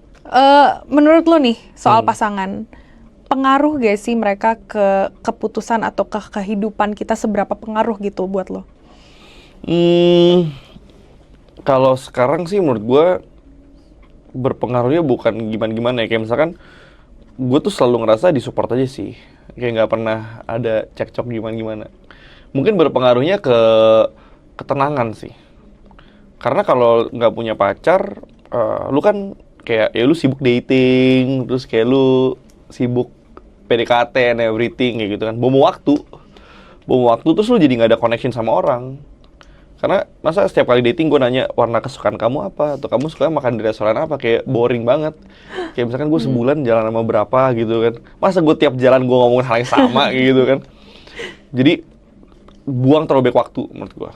Menurut lo nih soal pasangan, pengaruh gak sih mereka ke keputusan atau ke kehidupan kita, seberapa pengaruh gitu buat lo? Kalau sekarang sih menurut gue berpengaruhnya bukan gimana-gimana ya. Kayak misalkan gue tuh selalu ngerasa disupport aja sih. Kayak nggak pernah ada cekcok gimana-gimana. Mungkin berpengaruhnya ke ketenangan sih. Karena kalau nggak punya pacar, lu kan kayak ya lu sibuk dating, terus kayak lu sibuk PDKT and everything kayak gitu kan. Bom waktu terus lu jadi nggak ada connection sama orang. Karena masa setiap kali dating gue nanya warna kesukaan kamu apa, atau kamu suka makan di restoran apa, kayak boring banget. Kayak misalkan gue sebulan jalan sama berapa gitu kan. Masa gue tiap jalan gue ngomongin hal yang sama gitu kan. Jadi buang terlalu banyak waktu menurut gue.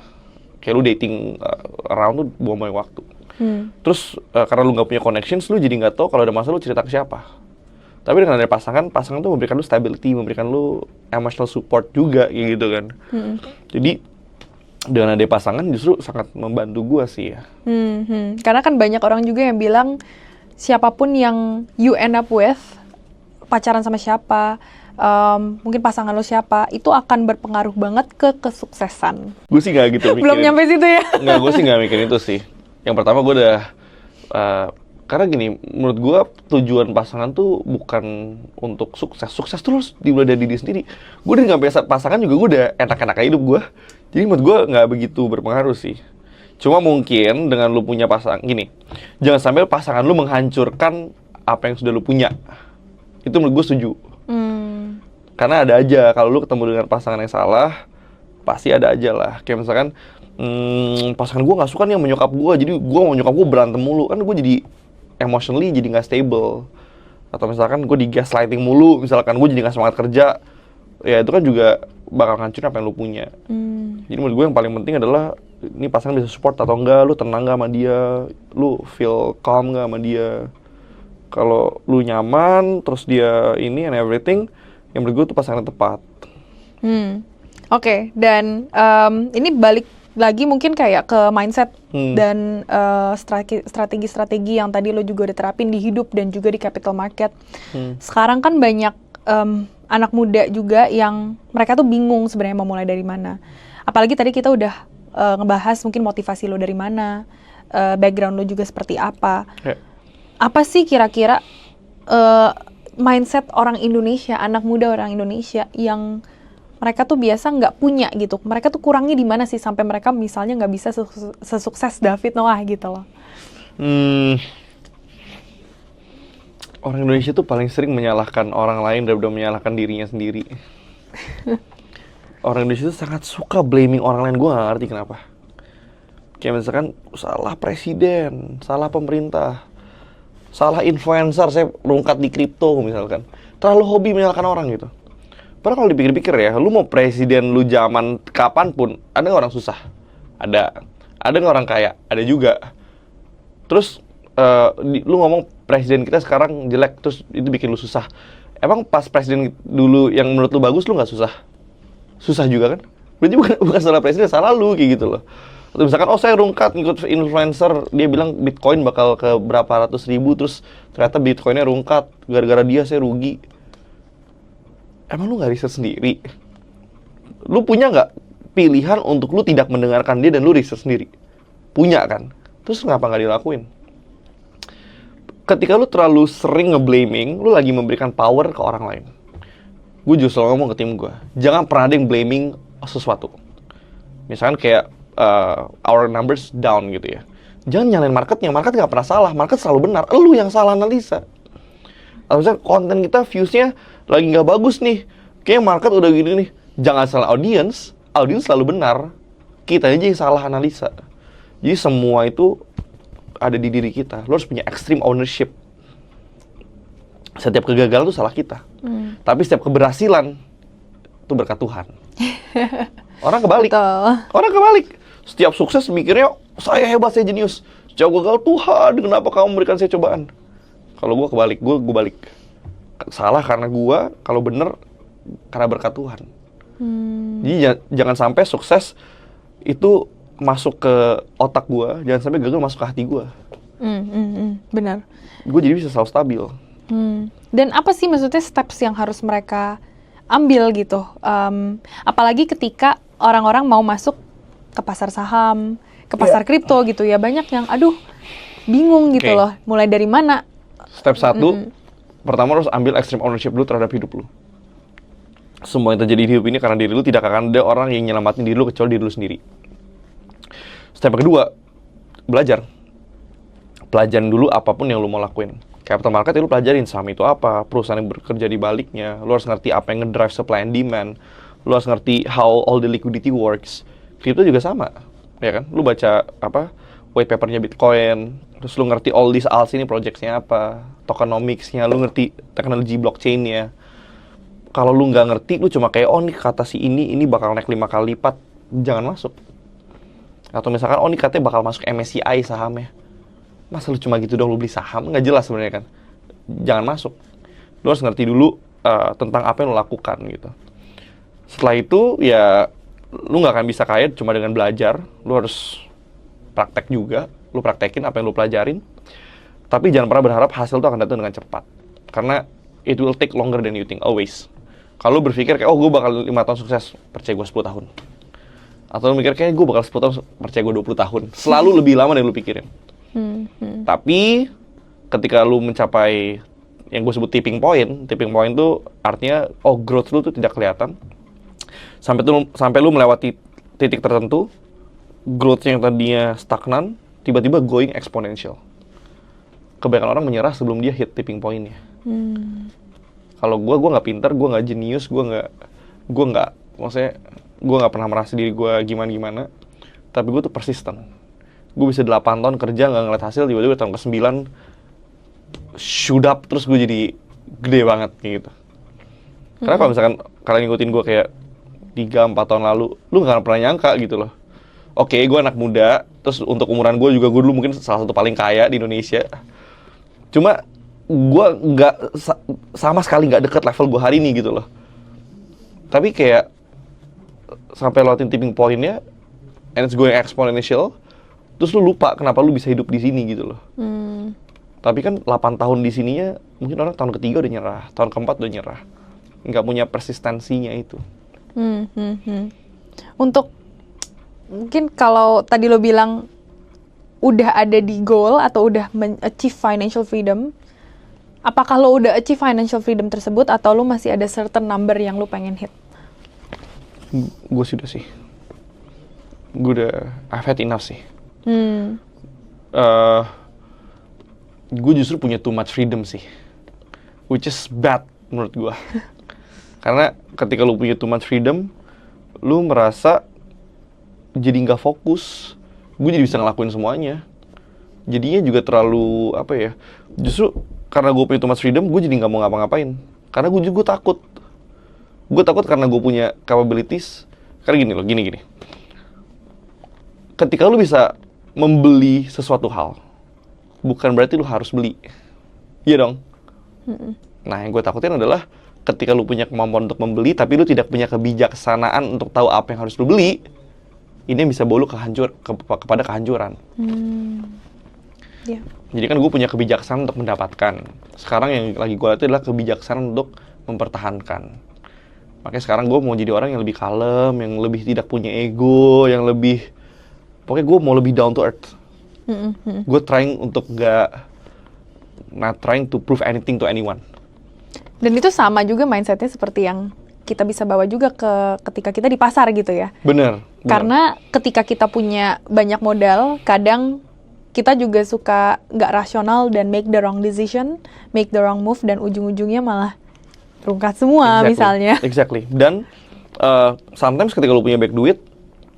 Kayak lu dating around tuh buang banyak waktu. Terus karena lu nggak punya connections, lu jadi nggak tahu kalau ada masalah lu cerita ke siapa. Tapi dengan ada pasangan tuh memberikan lu stability, memberikan lu emotional support juga kayak gitu kan. Jadi dengan ada pasangan justru sangat membantu gue sih ya. Karena kan banyak orang juga yang bilang siapapun yang you end up with, pacaran sama siapa, mungkin pasangan lo siapa, itu akan berpengaruh banget ke kesuksesan. Gue sih nggak gitu mikirin. Belum nyampe situ ya? Nggak, gue sih nggak mikirin itu sih. Yang pertama gue udah, karena gini, menurut gue tujuan pasangan tuh bukan untuk sukses. Sukses terus dimulai dari diri sendiri. Gue udah nggak biasa pasangan juga, gue udah enak-enak hidup gue. Jadi menurut gue nggak begitu berpengaruh sih. Cuma mungkin dengan lu punya pasangan, gini, jangan sampai pasangan lu menghancurkan apa yang sudah lu punya. Itu menurut gue setuju. Karena ada aja, kalau lu ketemu dengan pasangan yang salah, pasti ada aja lah. Kayak misalkan, pasangan gue nggak suka nih sama nyokap gue, jadi gue sama nyokap gue berantem mulu. Kan gue jadi emotionally jadi nggak stable. Atau misalkan gue di gaslighting mulu, misalkan gue jadi nggak semangat kerja, ya itu kan juga bakal ngancurin apa yang lu punya. Jadi menurut gue yang paling penting adalah ini pasangan bisa support atau enggak, lu tenang gak sama dia, lu feel calm gak sama dia. Kalau lu nyaman, terus dia ini and everything, yang menurut gue itu pasangan yang tepat. Oke, dan ini balik lagi mungkin kayak ke mindset dan strategi-strategi yang tadi lo juga udah terapin di hidup dan juga di capital market. Sekarang kan banyak anak muda juga yang mereka tuh bingung sebenarnya mau mulai dari mana. Apalagi tadi kita udah ngebahas mungkin motivasi lo dari mana, background lo juga seperti apa. Apa sih kira-kira mindset orang Indonesia, anak muda orang Indonesia yang mereka tuh biasa nggak punya gitu. Mereka tuh kurangnya di mana sih sampai mereka misalnya nggak bisa sesukses David Noah gitu loh. Orang Indonesia tuh paling sering menyalahkan orang lain daripada menyalahkan dirinya sendiri. Orang Indonesia tuh sangat suka blaming orang lain, gue nggak ngerti kenapa. Kayak misalkan salah presiden, salah pemerintah, salah influencer, saya rungkat di kripto misalkan. Terlalu hobi menyalahkan orang gitu. Padahal kalau dipikir-pikir ya, lu mau presiden lu zaman kapanpun, ada nggak orang susah? Ada nggak orang kaya? Ada juga. Terus lu ngomong presiden kita sekarang jelek, terus itu bikin lu susah. Emang pas presiden dulu yang menurut lu bagus, lu nggak susah? Susah juga kan? Berarti bukan salah presiden, salah lu kayak gitu loh. Atau misalkan, oh saya rungkat ngikut influencer, dia bilang Bitcoin bakal ke berapa ratus ribu, terus ternyata Bitcoinnya rungkat, gara-gara dia saya rugi. Emang lu nggak riset sendiri? Lu punya nggak pilihan untuk lu tidak mendengarkan dia dan lu riset sendiri? Punya kan? Terus kenapa nggak dilakuin? Ketika lu terlalu sering nge-blaming, lu lagi memberikan power ke orang lain. Gue justru ngomong ke tim gue, jangan pernah ada yang blaming sesuatu. Misalkan kayak our numbers down gitu ya. Jangan nyalain marketnya, market nggak pernah salah, market selalu benar, lu yang salah analisa. Atau misalnya konten kita viewsnya lagi nggak bagus nih, kayak market udah gini nih, jangan salah audience selalu benar, kita aja yang salah analisa. Jadi semua itu ada di diri kita, lu harus punya extreme ownership. Setiap kegagalan itu salah kita, tapi setiap keberhasilan itu berkat Tuhan. Orang kebalik. Betul. Orang kebalik. Setiap sukses mikirnya, saya hebat, saya jenius. Setiap gagal, Tuhan, kenapa kamu memberikan saya cobaan? Kalau gue kebalik, gue balik. Salah karena gue, kalau bener karena berkat Tuhan. Jadi jangan sampai sukses itu masuk ke otak gue, jangan sampai gagal masuk ke hati gue. Benar. Gue jadi bisa selalu stabil. Dan apa sih maksudnya steps yang harus mereka ambil gitu? Apalagi ketika orang-orang mau masuk ke pasar saham, ke pasar kripto gitu ya, banyak yang aduh bingung gitu loh, mulai dari mana? Step 1, pertama harus ambil extreme ownership dulu terhadap hidup lu. Semua yang terjadi di hidup ini karena diri lu, tidak akan ada orang yang nyelamatin diri lu kecuali diri lu sendiri. Step kedua, belajar. Pelajarin dulu apapun yang lu mau lakuin. Capital market ya lu pelajarin saham itu apa, perusahaan yang bekerja di baliknya, lu harus ngerti apa yang ngedrive supply and demand, lu harus ngerti how all the liquidity works. Crypto juga sama, ya kan? Lu baca apa white papernya Bitcoin, terus lu ngerti all these alts ini projects-nya apa, tokenomics-nya, lu ngerti teknologi blockchain-nya. Kalau lu nggak ngerti, lu cuma kayak, oh nih kata si ini bakal naik 5 kali lipat, jangan masuk. Atau misalkan, oh nih katanya bakal masuk MSCI sahamnya. Masa lu cuma gitu dong lu beli saham? Nggak jelas sebenarnya kan. Jangan masuk. Lu harus ngerti dulu tentang apa yang lu lakukan gitu. Setelah itu, ya lu nggak akan bisa kaya cuma dengan belajar. Lu harus praktek juga. Lu praktekin apa yang lu pelajarin. Tapi jangan pernah berharap hasil itu akan datang dengan cepat. Karena it will take longer than you think, always. Kalau lu berpikir kayak, oh gue bakal 5 tahun sukses, percaya gue 10 tahun. Atau lu mikir kayak, gue bakal 10 tahun, percaya gue 20 tahun. Selalu lebih lama dari lu pikirin. Tapi, ketika lu mencapai yang gue sebut tipping point tuh artinya, oh growth lu tuh tidak kelihatan. Sampai lu melewati titik tertentu, growth yang tadinya stagnan, tiba-tiba going exponential. Kebanyakan orang menyerah sebelum dia hit tipping point-nya. Kalau gue nggak pintar, gue nggak jenius, gue nggak pernah merasa diri gue gimana, tapi gue tuh persisten. Gue bisa 8 tahun kerja nggak ngeliat hasil, tiba-tiba tahun ke-9 shoot up, terus gue jadi gede banget kayak gitu. Karena kalau misalkan kalian ngikutin gue kayak 3-4 tahun lalu, lu nggak pernah nyangka gitu loh. Oke, gue anak muda, terus untuk umuran gue juga, gue dulu mungkin salah satu paling kaya di Indonesia. Cuma gue nggak sama sekali nggak deket level gue hari ini gitu loh. Tapi kayak sampai lewatin tipping point-nya, and it's going exponential, terus lu lupa kenapa lu bisa hidup di sini gitu loh. Tapi kan 8 tahun di sininya, mungkin orang tahun ketiga udah nyerah, tahun keempat udah nyerah. Nggak punya persistensinya itu. Untuk, mungkin kalau tadi lo bilang, udah ada di goal atau udah achieve financial freedom, apakah lo udah achieve financial freedom tersebut atau lo masih ada certain number yang lo pengen hit? Gue sudah sih. Gue udah, I've had enough sih. Gue justru punya too much freedom sih. Which is bad menurut gue. Karena ketika lu punya too much freedom, lu merasa jadi nggak fokus. Gue jadi bisa ngelakuin semuanya. Jadinya juga terlalu, apa ya, justru karena gue punya too much freedom, gue jadi nggak mau ngapa-ngapain. Karena gue juga takut. Gue takut karena gue punya capabilities. Karena gini loh, gini. Ketika lu bisa membeli sesuatu hal, bukan berarti lu harus beli. Iya dong? Nah, yang gue takutin adalah ketika lu punya kemampuan untuk membeli, tapi lu tidak punya kebijaksanaan untuk tahu apa yang harus lu beli, ini bisa bawa lu kepada kehancuran. Yeah. Jadi kan gue punya kebijaksanaan untuk mendapatkan. Sekarang yang lagi gue lihat adalah kebijaksanaan untuk mempertahankan. Makanya sekarang gue mau jadi orang yang lebih kalem, yang lebih tidak punya ego, yang lebih... Pokoknya gue mau lebih down to earth. Gue trying untuk not trying to prove anything to anyone. Dan itu sama juga mindsetnya seperti yang kita bisa bawa juga ketika kita di pasar gitu ya. Bener. Karena ketika kita punya banyak modal, kadang kita juga suka nggak rasional dan make the wrong decision, make the wrong move, dan ujung-ujungnya malah rungkat semua misalnya. Exactly. Dan sometimes ketika lu punya banyak duit,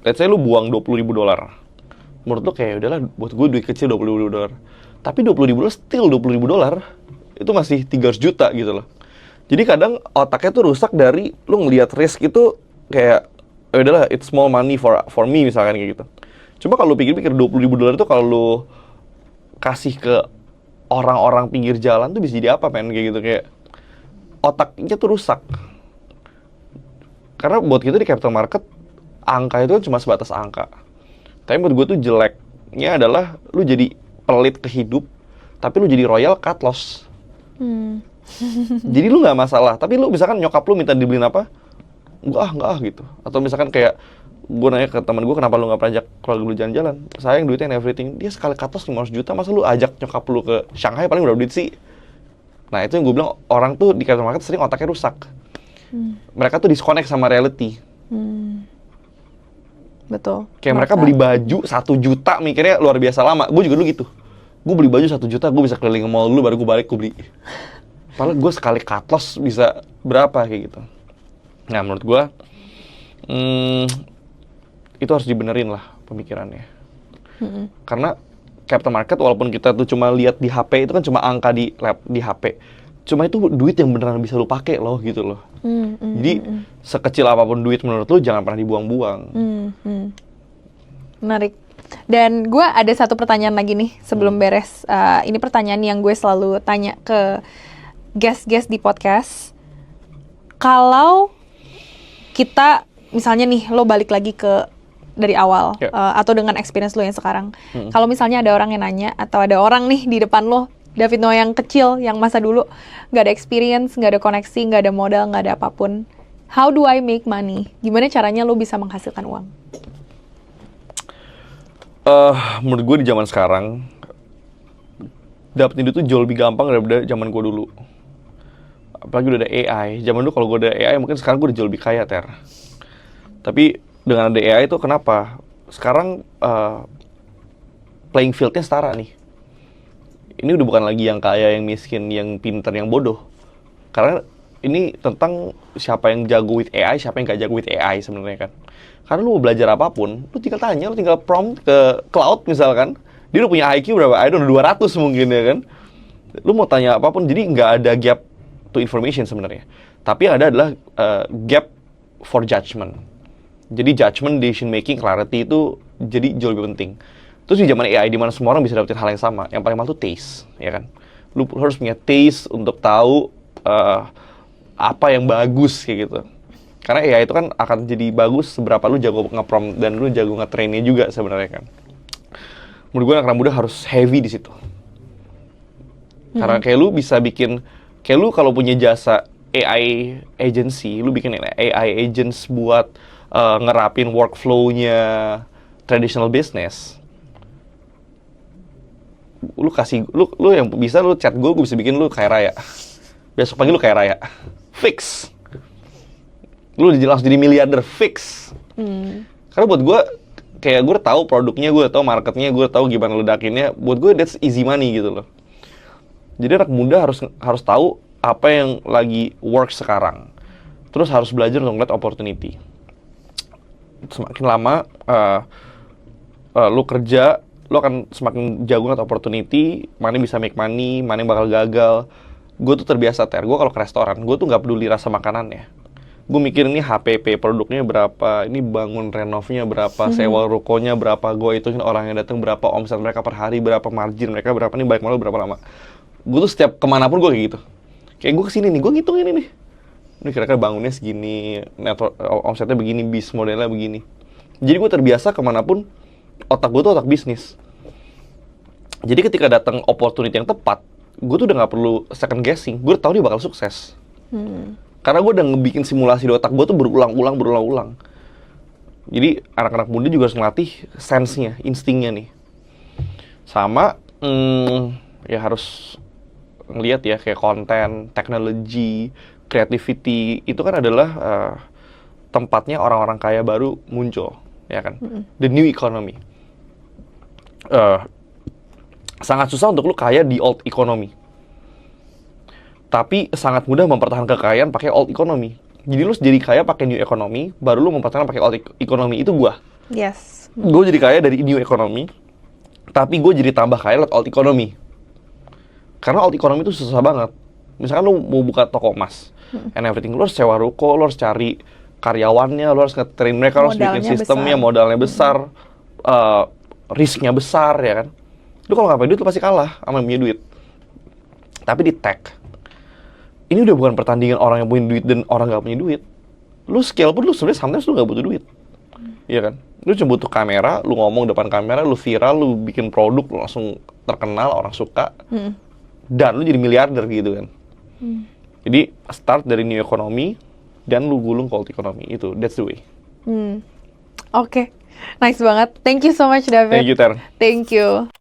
let's say lu buang $20,000. Menurut lu kayak udahlah, buat gue duit kecil $20,000. Tapi $20,000 still $20,000. Itu masih 300 juta gitu loh. Jadi kadang otaknya tuh rusak dari lu ngelihat risk itu kayak udahlah, it's small money for me misalkan kayak gitu. Coba kalau lu pikir-pikir $20,000 itu kalau lu kasih ke orang-orang pinggir jalan tuh bisa jadi apa, men, kayak gitu, kayak otaknya tuh rusak. Karena buat kita di capital market, angka itu kan cuma sebatas angka. Tapi buat gue tuh jeleknya adalah lu jadi pelit ke hidup, tapi lu jadi royal cut loss. Jadi lu nggak masalah, tapi lu misalkan nyokap lu minta dibeliin apa, enggak ah gitu. Atau misalkan kayak gue nanya ke teman gue, kenapa lu nggak pernah ajak keluarga lu jalan-jalan? Sayang duitnya and everything. Dia sekali cut loss 500 juta, masa lu ajak nyokap lu ke Shanghai paling berapa duit sih? Nah itu yang gue bilang, orang tuh di capital market sering otaknya rusak. Mereka tuh disconnect sama reality. Betul. Kayak mereka beli baju 1 juta mikirnya luar biasa lama. Gue juga dulu gitu. Gue beli baju 1 juta, gue bisa keliling ke mall dulu baru gue balik gue beli. Padahal gue sekali cut loss bisa berapa kayak gitu. Nah menurut gue itu harus dibenerin lah pemikirannya. Karena capital market walaupun kita tuh cuma lihat di HP, itu kan cuma angka di HP. Cuma itu duit yang beneran bisa lu pakai loh gitu loh. Jadi sekecil apapun duit menurut lu jangan pernah dibuang-buang. Menarik. Dan gue ada satu pertanyaan lagi nih sebelum beres. Ini pertanyaan yang gue selalu tanya ke guest-guest di podcast. Kalau kita misalnya nih lo balik lagi ke dari awal atau dengan experience lo yang sekarang. Kalau misalnya ada orang yang nanya atau ada orang nih di depan lo, David Noah yang kecil, yang masa dulu nggak ada experience, nggak ada koneksi, nggak ada modal, nggak ada apapun. How do I make money? Gimana caranya lo bisa menghasilkan uang? Menurut gue di zaman sekarang dapetin duit tuh jauh lebih gampang daripada zaman gue dulu. Apalagi udah ada AI. Zaman dulu kalau gue ada AI mungkin sekarang gue udah jauh lebih kaya, Ter. Tapi dengan ada AI itu kenapa? Sekarang playing field-nya setara nih. Ini udah bukan lagi yang kaya, yang miskin, yang pintar, yang bodoh. Karena ini tentang siapa yang jago with AI, siapa yang gak jago with AI sebenarnya kan. Karena lu mau belajar apapun, lu tinggal tanya, lu tinggal prompt ke cloud misalkan. Dia udah punya IQ berapa? I don't know, 200 mungkin ya kan. Lu mau tanya apapun, jadi nggak ada gap to information sebenarnya. Tapi yang ada adalah gap for judgment. Jadi judgment, decision making, clarity itu jadi jauh lebih penting. Terus di zaman AI, di mana semua orang bisa dapetin hal yang sama, yang paling mahal tuh taste, ya kan? Lu harus punya taste untuk tahu apa yang bagus kayak gitu. Karena AI itu kan akan jadi bagus seberapa lu jago nge-prompt dan lu jago nge-trainnya juga sebenarnya kan. Menurut gue anak muda harus heavy di situ. Karena kayak lu bisa bikin, kayak lu kalau punya jasa AI agency, lu bikin AI agents buat ngerapin workflow-nya traditional business. Lu kasih, lu yang bisa lu chat gue bisa bikin lu kaya raya. Besok pagi lu kaya raya. Fix. Lu langsung jadi miliarder, fix. Karena buat gue, kayak gue tahu produknya, gue tahu marketnya, gue tahu gimana ledakinnya. Buat gue that's easy money gitu loh. Jadi anak muda harus tahu apa yang lagi work sekarang. Terus harus belajar untuk ngeliat opportunity. Semakin lama lu kerja, lu akan semakin jago ngeliat opportunity, mana yang bisa make money, mana yang bakal gagal. Gue tuh terbiasa, Ter. Gue kalau ke restoran, gue tuh nggak peduli rasa makanannya. Gue mikir ini HPP produknya berapa, ini bangun renovnya berapa, sewa rukonya berapa, gue hitungin orang yang datang berapa, omset mereka per hari berapa, margin mereka berapa, ini balik modal berapa lama. Gue tuh setiap kemanapun gue kayak gitu. Kayak gue kesini nih, gue ngitungin ini. Ini kira-kira bangunnya segini, omsetnya begini, bis modelnya begini. Jadi gue terbiasa kemanapun, otak gue tuh otak bisnis. Jadi ketika datang opportunity yang tepat, gue tuh udah nggak perlu second guessing. Gue tahu dia bakal sukses. Karena gue udah ngebikin simulasi di otak gue tuh berulang-ulang. Jadi anak-anak muda juga harus ngelatih sense-nya, instingnya nih. Sama, ya harus ngeliat ya kayak konten, teknologi, creativity, itu kan adalah tempatnya orang-orang kaya baru muncul. ya kan? The new economy. Sangat susah untuk lu kaya di old economy. Tapi sangat mudah mempertahankan kekayaan pakai old economy. Jadi lu jadi kaya pakai new economy, baru lu mempertahankan pakai old economy. Itu gua. Yes. Gue jadi kaya dari new economy, tapi gue jadi tambah kaya lewat old economy. Karena old economy itu susah banget. Misalkan lu mau buka toko emas, and everything, lu harus sewa ruko, lu harus cari karyawannya, lu harus nge-train mereka, lu harus bikin Modalnya sistemnya, besar. modalnya besar, risknya besar, ya kan? Lu kalau nggak punya duit, lu pasti kalah sama yang punya duit. Tapi di tech, ini udah bukan pertandingan orang yang punya duit dan orang nggak punya duit. Lu scale pun lu sebenarnya sometimes lu nggak butuh duit. Iya kan? Lu cuma butuh kamera, lu ngomong depan kamera, lu viral, lu bikin produk, lu langsung terkenal, orang suka. Dan lu jadi miliarder gitu kan. Jadi start dari new economy dan lu gulung ke old economy. Itu, that's the way. Oke. Nice banget. Thank you so much, David. Thank you, Ter. Thank you.